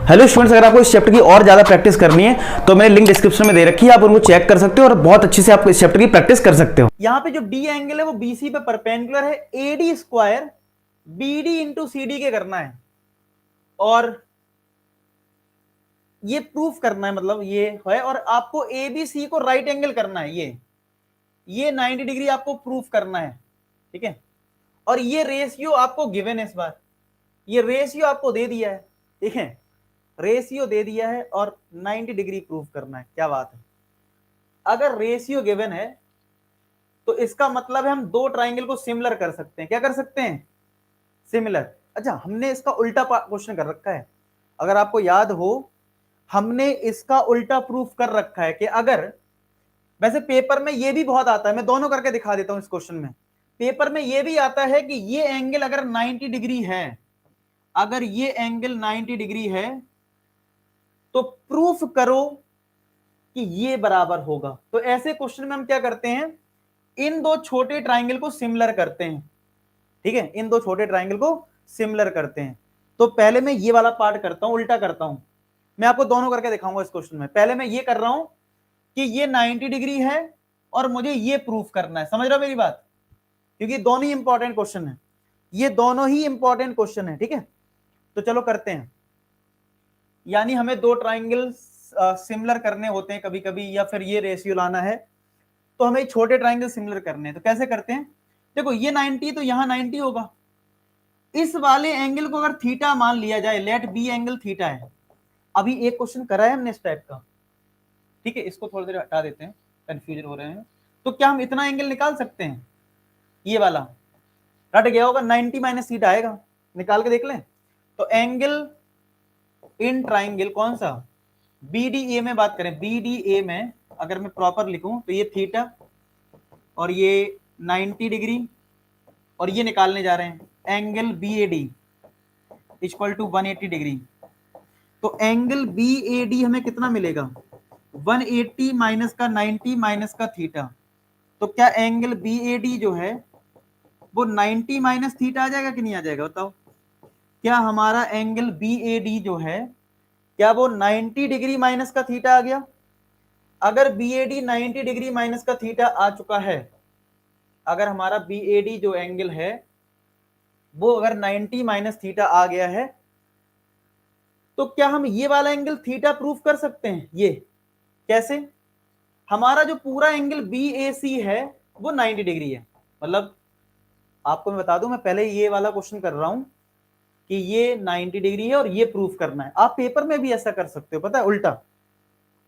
Hello students, अगर आपको इस चैप्टर की और ज्यादा प्रैक्टिस करनी है तो मैंने लिंक डिस्क्रिप्शन में दे रखी है, आप उनको चेक कर सकते हो और बहुत अच्छे से आप इस चैप्टर की प्रैक्टिस कर सकते हो। यहाँ पे जो डी एंगल है वो बीसी पे परपेंडिकुलर है, AD square BD into C D के करना है और ये प्रूफ करना है, मतलब ये है। और आपको एबीसी को राइट एंगल करना है, ये 90 डिग्री आपको प्रूफ करना है, ठीक है। और ये रेशियो आपको गिवन है, इस बार ये रेशियो आपको दे दिया है, ठीक है, रेशियो दे दिया है और 90 डिग्री प्रूफ करना है। क्या बात है। अगर रेशियो गिवन है तो इसका मतलब है हम दो ट्राइंगल को सिमिलर कर सकते हैं। क्या कर सकते हैं? सिमिलर। अच्छा, हमने इसका उल्टा क्वेश्चन कर रखा है, अगर आपको याद हो हमने इसका उल्टा प्रूफ कर रखा है कि अगर, वैसे पेपर में ये भी बहुत आता है, मैं दोनों करके दिखा देता हूं इस क्वेश्चन में। पेपर में ये भी आता है कि ये एंगल अगर 90 डिग्री है, अगर ये एंगल 90 डिग्री है तो प्रूफ करो कि ये बराबर होगा। तो ऐसे क्वेश्चन में हम क्या करते हैं, इन दो छोटे ट्राइंगल को सिमिलर करते हैं, ठीक है, इन दो छोटे ट्राइंगल को सिमिलर करते हैं। तो पहले मैं ये वाला पार्ट करता हूं, उल्टा करता हूं, मैं आपको दोनों करके दिखाऊंगा इस क्वेश्चन में। पहले मैं ये कर रहा हूं कि ये 90 डिग्री है और मुझे ये प्रूफ करना है। समझ रहे हो मेरी बात? क्योंकि दोनों ही इंपॉर्टेंट क्वेश्चन है, ये दोनों ही इंपॉर्टेंट क्वेश्चन है, ठीक है। तो चलो करते हैं। यानी हमें दो ट्राइंगल सिमिलर करने होते हैं कभी कभी, या फिर ये रेशियो लाना है तो हमें छोटे ट्राइंगल सिमिलर करने हैं। तो कैसे करते हैं? देखो ये 90 तो यहां 90 होगा, इस वाले एंगल को अगर थीटा मान लिया जाए, लेट बी एंगल थीटा है। अभी एक क्वेश्चन करा है हमने इस टाइप का, ठीक है, इसको थोड़ी देर हटा देते हैं, कंफ्यूजन हो रहे हैं। तो क्या हम इतना एंगल निकाल सकते हैं? ये वाला हट गया होगा, 90 माइनस थीटा आएगा, निकाल के देख लें। तो एंगल इन ट्राइंगल कौन सा, बीडीए में बात करें, बीडीए में अगर मैं प्रॉपर लिखूं तो ये थीटा और ये 90 डिग्री और ये निकालने जा रहे हैं एंगल बीएडी इक्वल टू 180 डिग्री। तो एंगल बीएडी हमें कितना मिलेगा, 180 माइनस का 90 माइनस का थीटा। तो क्या एंगल बीएडी जो है वो 90 माइनस थीटा आ जाएगा कि नहीं आ जाएगा, बताओ। क्या हमारा एंगल बीएडी जो है क्या वो 90 डिग्री माइनस का थीटा आ गया? अगर बीएडी 90 डिग्री माइनस का थीटा आ चुका है, अगर हमारा बीएडी जो एंगल है वो अगर 90 माइनस थीटा आ गया है, तो क्या हम ये वाला एंगल थीटा प्रूफ कर सकते हैं? ये कैसे? हमारा जो पूरा एंगल बीएसी है वो 90 डिग्री है। मतलब आपको मैं बता दूं, मैं पहले ये वाला क्वेश्चन कर रहा हूं कि ये 90 डिग्री है और ये प्रूफ करना है। आप पेपर में भी ऐसा कर सकते हो, पता है, उल्टा।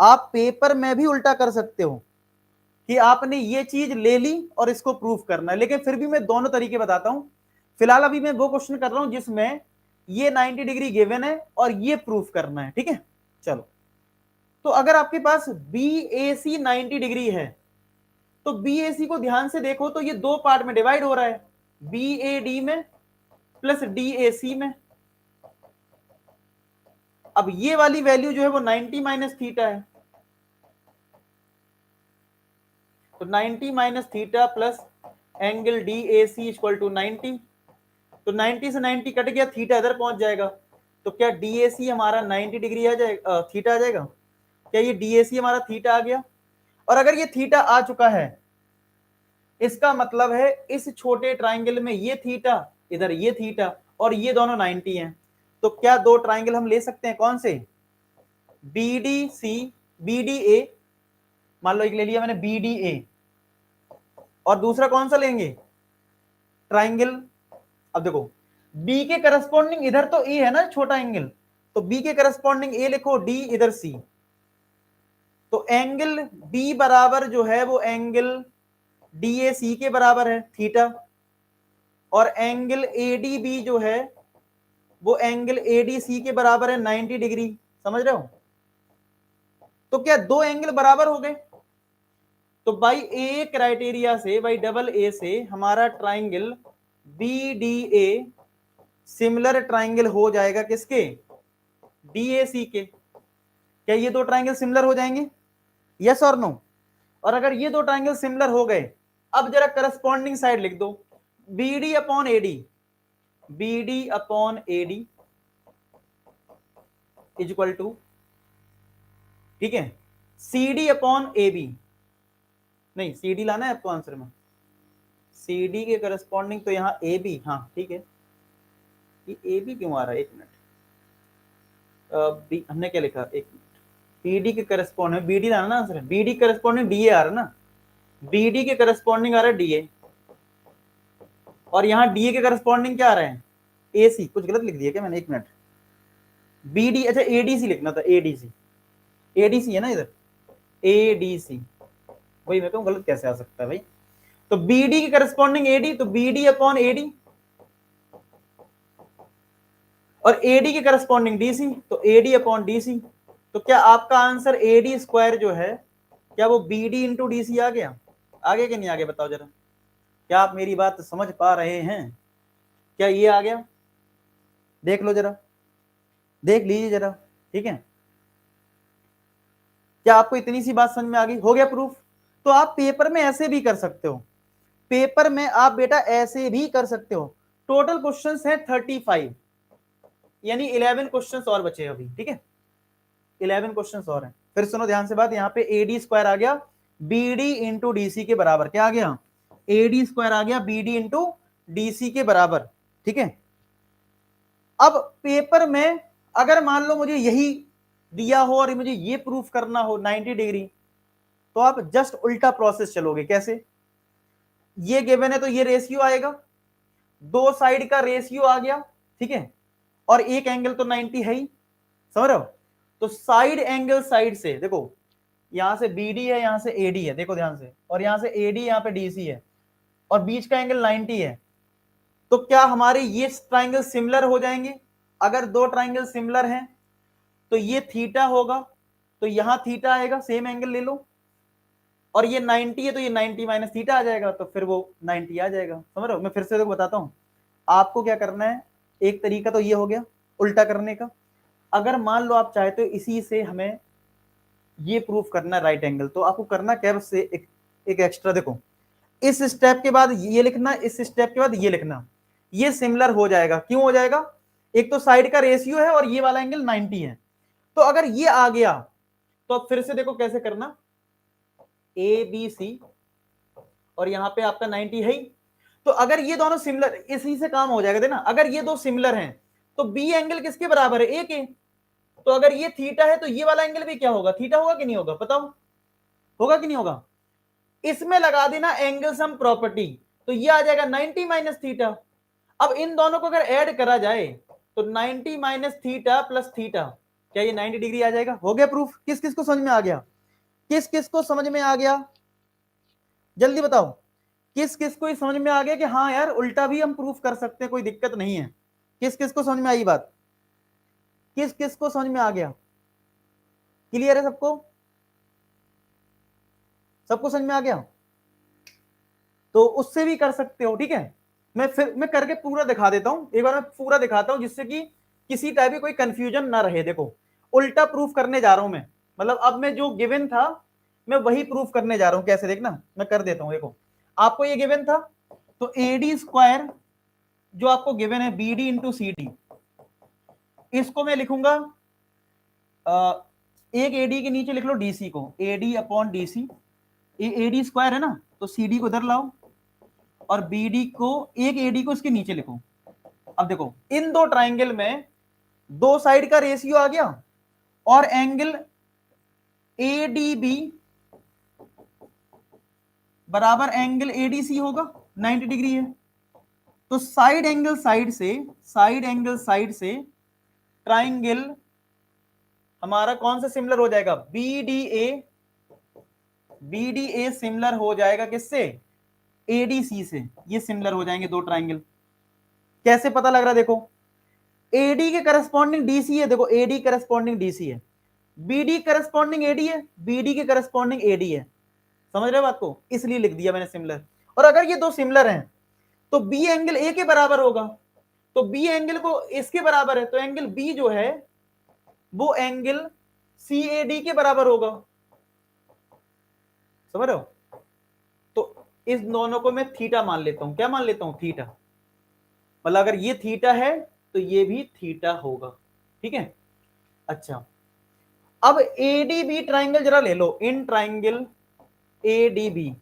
आप पेपर में भी उल्टा कर सकते हो कि आपने ये चीज ले ली और इसको प्रूफ करना है, लेकिन फिर भी मैं दोनों तरीके बताता हूं। फिलहाल अभी मैं वो क्वेश्चन कर रहा हूं जिसमें ये 90 डिग्री गिवन है और ये प्रूफ करना है, ठीक है। चलो, तो अगर आपके पास BAC 90 डिग्री है तो BAC को ध्यान से देखो तो ये दो पार्ट में डिवाइड हो रहा है, BAD में प्लस DAC में। अब ये वाली वैल्यू जो है वो 90 माइनस थीटा है, तो 90 minus theta plus angle DAC equal to 90। तो 90 से 90 कट गया, थीटा इधर पहुंच जाएगा। तो क्या DAC हमारा 90 डिग्री आ जाएगा, थीटा आ जाएगा? क्या ये DAC हमारा थीटा आ गया? और अगर ये थीटा आ चुका है, इसका मतलब है इस छोटे ट्राइंगल में ये थीटा, इधर ये थीटा और ये दोनों 90 हैं। तो क्या दो ट्राइंगल हम ले सकते हैं, कौन से? BDC, BDA, मान लो एक ले लिया मैंने BDA, और दूसरा कौन सा लेंगे, ट्राइंगल। अब देखो B के करस्पॉन्डिंग इधर तो A है ना छोटा एंगल, तो B के करस्पॉन्डिंग A लिखो, D इधर C। तो एंगल B बराबर जो है वो एंगल DAC के बराबर है थीटा, और एंगल ADB जो है वो एंगल ADC के बराबर है 90 डिग्री। समझ रहे हो? तो क्या दो एंगल बराबर हो गए? तो बाई ए क्राइटेरिया से, बाई डबल ए से हमारा ट्राइंगल BDA सिमिलर ट्राइंगल हो जाएगा किसके? DAC के। क्या ये दो ट्राइंगल सिमिलर हो जाएंगे? यस और नो? और अगर ये दो ट्राइंगल सिमिलर हो गए, अब जरा करस्पॉन्डिंग साइड लिख दो, BD upon AD, BD upon AD is equal to, ठीक है, C D upon A B, नहीं सी डी लाना है आपको आंसर में, सी डी के करस्पॉन्डिंग तो यहाँ ए बी, हाँ ठीक है, ये ए बी क्यों आ रहा है, एक मिनट, हमने क्या लिखा, एक मिनट, बी डी के करस्पॉन्डिंग, बी डी लाना ना answer, B D corresponding D A आ रहा है ना, बी डी के करस्पॉन्डिंग आ रहा है डी ए, और यहाँ डी ए के करस्पॉन्डिंग क्या आ रहा है, ए सी, कुछ गलत लिख दिया क्या मैंने, एक मिनट, बी डी, अच्छा एडीसी लिखना था, एडीसी, एडीसी है ना इधर, एडीसी, वही मैं कहूँ गलत कैसे आ सकता है भाई, तो बीडी की करस्पॉन्डिंग एडी, तो बीडी अपॉन एडी, और एडी की करस्पॉन्डिंग डीसी, तो एडी अपॉन डीसी, तो क्या आपका आंसर एडी स्क्वायर जो है, क्या वो बीडी इंटू डीसी आ गया, आगे कि नहीं आगे, बताओ जरा, क्या आप मेरी बात समझ पा रहे हैं, क्या ये आ गया, देख लो जरा, देख लीजिए जरा, ठीक है, क्या आपको इतनी सी बात समझ में आ गई, हो गया प्रूफ। तो आप पेपर में ऐसे भी कर सकते हो, पेपर में आप बेटा ऐसे भी कर सकते हो, टोटल क्वेश्चंस हैं 35, यानी 11 क्वेश्चंस और बचे अभी, ठीक है, 11 क्वेश्चंस और हैं। फिर सुनो ध्यान से बात, यहाँ पे एडी स्क्वायर आ गया बीडी इंटू डीसी के बराबर, क्या आ गया, एडी स्क्वायर आ गया बीडी इंटू डीसी के बराबर, ठीक है। अब पेपर में अगर मान लो मुझे यही दिया हो और मुझे ये प्रूफ करना हो 90 डिग्री, तो आप जस्ट उल्टा प्रोसेस चलोगे, कैसे, ये गिवन है तो ये रेशियो आएगा, दो साइड का रेशियो आ गया, ठीक है, और एक एंगल तो 90 है ही, समझ रहे हो, तो साइड एंगल साइड से देखो, यहां से बीडी है, यहां से एडी है, देखो ध्यान से, और यहां से एडी, यहां पे डीसी है, और बीच का एंगल 90 है, तो क्या हमारे ये ट्राइंगल सिमिलर हो जाएंगे, अगर दो ट्राइंगल सिमिलर हैं तो ये थीटा होगा, तो यहां थीटा आएगा, सेम एंगल ले लो, और ये 90 है तो ये 90 माइनस थीटा आ जाएगा, तो फिर वो 90 आ जाएगा, समझ रहे हो। मैं फिर से देखो बताता हूं, आपको क्या करना है, एक तरीका तो ये हो गया उल्टा करने का, अगर मान लो आप चाहते हो इसी से हमें ये प्रूफ करना है राइट एंगल, तो आपको करना क्या, से एक एक्स्ट्रा देखो, इस स्टेप के बाद ये लिखना, इस स्टेप के बाद ये लिखना, ये सिमिलर हो जाएगा, क्यों हो जाएगा, एक तो साइड का रेशियो है और ये वाला एंगल 90 है, तो अगर ये आ गया तो अब फिर से देखो कैसे करना, ए बी सी, और यहां पे आपका 90 है ही, तो अगर ये दोनों सिमिलर, इसी से काम हो जाएगा देना, अगर ये दो सिमिलर हैं तो बी एंगल किसके बराबर है, ए के, तो अगर ये थीटा है तो ये वाला एंगल भी क्या होगा, थीटा होगा कि नहीं होगा, बताओ होगा कि नहीं होगा, इसमें लगा देना एंगल सम प्रॉपर्टी, तो ये आ जाएगा 90 माइनस थीटा। अब इन दोनों को अगर ऐड करा जाए तो 90 माइनस थीटा प्लस थीटा, क्या ये 90 डिग्री आ जाएगा, हो गया प्रूफ। किस किस को समझ में आ गया, किस किस को समझ में आ गया, जल्दी बताओ, किस किस को समझ में आ गया कि हाँ यार उल्टा भी हम प्रूफ कर सकते हैं, कोई दिक्कत नहीं है, किस किस को समझ में आई बात, किस किस को समझ में आ गया, क्लियर है सबको, सबको समझ में आ गया, तो उससे भी कर सकते हो, ठीक है। मैं करके पूरा दिखा देता हूं, एक बार मैं पूरा दिखाता हूं जिससे कि किसी टाइप की कोई कंफ्यूजन ना रहे। देखो उल्टा प्रूफ करने जा रहा हूं मैं, मतलब अब मैं जो गिवन था मैं वही प्रूफ करने जा रहा हूं, कैसे देखना, मैं कर देता हूं। देखो आपको ये गिवन था, तो एडी स्क्वायर जो आपको गिवन है बीडी इंटू सी डी, इसको मैं लिखूंगा एक एडी के नीचे लिख लो डीसी को, एडी अपॉन डीसी, ये एडी स्क्वायर है ना, तो सीडी को इधर लाओ और बीडी को, एक एडी को इसके नीचे लिखो। अब देखो इन दो ट्राइंगल में दो साइड का रेशियो आ गया और एंगल एडीबी बराबर एंगल एडीसी होगा, 90 डिग्री है, तो साइड एंगल साइड से ट्राइंगल हमारा कौन सा सिमिलर हो जाएगा, बीडीए सिमिलर हो जाएगा किससे, एडीसी से, ये सिमिलर हो जाएंगे दो ट्राइंगल। कैसे पता लग रहा है, देखो एडी के करस्पॉन्डिंग डीसी है, देखो एडी करस्पॉन्डिंग डीसी है, बीडी करस्पॉन्डिंग एडी है, बीडी के करस्पॉन्डिंग एडी है, समझ रहे हो बात को, इसलिए लिख दिया मैंने सिमिलर। और अगर ये दो सिमिलर हैं तो बी एंगल ए के बराबर होगा, तो बी एंगल को इसके बराबर है, तो एंगल बी जो है वो एंगल सी ए डी के बराबर होगा, समझ रहे हो। तो इस दोनों को मैं थीटा मान लेता हूं, क्या मान लेता हूं, थीटा, मतलब अगर ये थीटा है तो ये भी थीटा होगा, ठीक है। अच्छा, अब एडीबी ट्राइंगल जरा ले लो, इन ट्राइंगल एडीबी,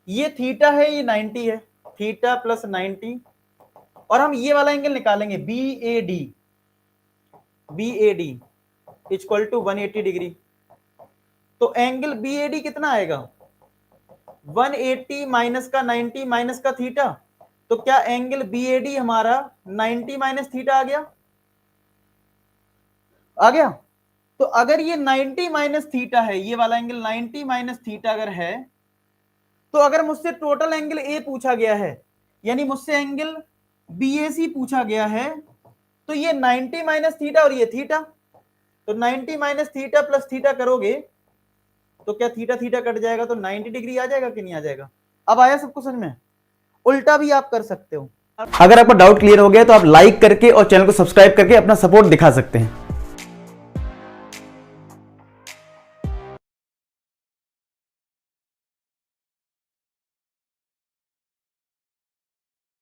ये थीटा है, ये 90 है, थीटा प्लस 90, और हम ये वाला एंगल निकालेंगे B A D equal to 180 डिग्री। तो एंगल बी ए डी कितना आएगा, 180 माइनस का 90 माइनस का थीटा, तो क्या एंगल बी ए डी हमारा 90 माइनस थीटा आ गया, आ गया। तो अगर ये 90 माइनस थीटा है, ये वाला एंगल 90 माइनस थीटा अगर है, तो अगर मुझसे टोटल एंगल ए पूछा गया है, यानी मुझसे एंगल बीएसी पूछा गया है, तो ये 90 माइनस थीटा और ये थीटा, तो 90 माइनस थीटा प्लस थीटा करोगे तो क्या थीटा थीटा कट जाएगा, तो 90 डिग्री आ जाएगा कि नहीं आ जाएगा। अब आया सबको समझ में। उल्टा भी आप कर सकते हो। अगर आपका डाउट क्लियर हो गया तो आप लाइक करके और चैनल को सब्सक्राइब करके अपना सपोर्ट दिखा सकते हैं।